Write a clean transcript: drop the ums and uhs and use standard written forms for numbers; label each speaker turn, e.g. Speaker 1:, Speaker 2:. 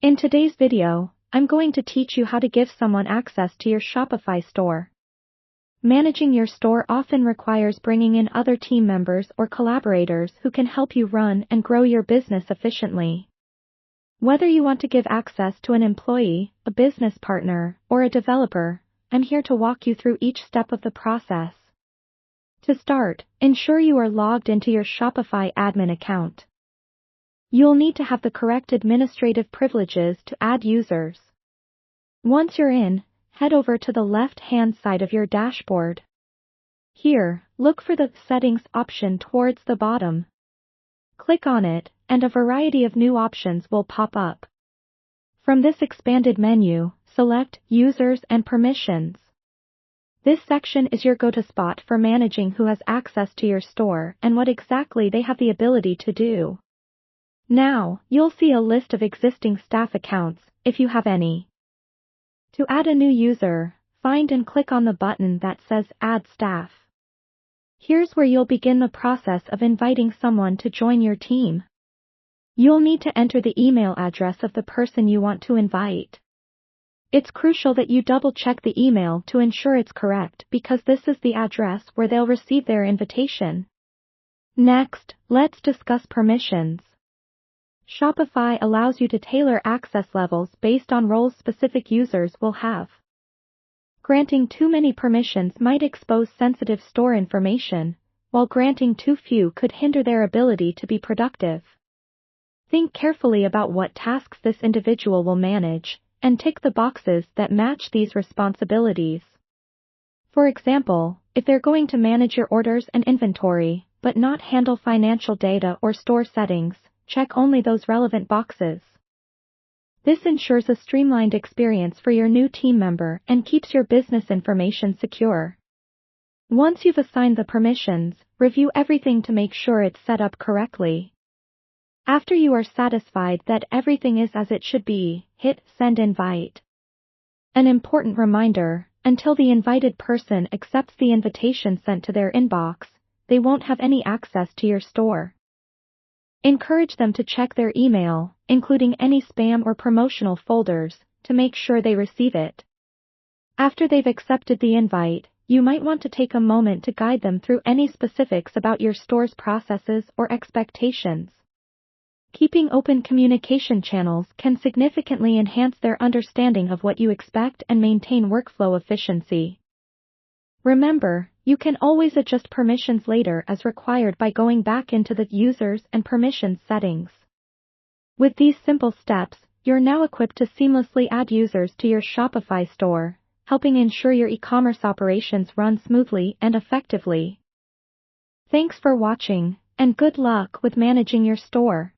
Speaker 1: In today's video, I'm going to teach you how to give someone access to your Shopify store. Managing your store often requires bringing in other team members or collaborators who can help you run and grow your business efficiently. Whether you want to give access to an employee, a business partner, or a developer, I'm here to walk you through each step of the process. To start, ensure you are logged into your Shopify admin account. You'll need to have the correct administrative privileges to add users. Once you're in, head over to the left-hand side of your dashboard. Here, look for the Settings option towards the bottom. Click on it, and a variety of new options will pop up. From this expanded menu, select Users and Permissions. This section is your go-to spot for managing who has access to your store and what exactly they have the ability to do. Now, you'll see a list of existing staff accounts, if you have any. To add a new user, find and click on the button that says Add Staff. Here's where you'll begin the process of inviting someone to join your team. You'll need to enter the email address of the person you want to invite. It's crucial that you double-check the email to ensure it's correct because this is the address where they'll receive their invitation. Next, let's discuss permissions. Shopify allows you to tailor access levels based on roles specific users will have. Granting too many permissions might expose sensitive store information, while granting too few could hinder their ability to be productive. Think carefully about what tasks this individual will manage, and tick the boxes that match these responsibilities. For example, if they're going to manage your orders and inventory, but not handle financial data or store settings, check only those relevant boxes. This ensures a streamlined experience for your new team member and keeps your business information secure. Once you've assigned the permissions, review everything to make sure it's set up correctly. After you are satisfied that everything is as it should be, hit Send Invite. An important reminder, until the invited person accepts the invitation sent to their inbox, they won't have any access to your store. Encourage them to check their email, including any spam or promotional folders, to make sure they receive it. After they've accepted the invite, you might want to take a moment to guide them through any specifics about your store's processes or expectations. Keeping open communication channels can significantly enhance their understanding of what you expect and maintain workflow efficiency. Remember, you can always adjust permissions later as required by going back into the Users and Permissions settings. With these simple steps, you're now equipped to seamlessly add users to your Shopify store, helping ensure your e-commerce operations run smoothly and effectively. Thanks for watching, and good luck with managing your store.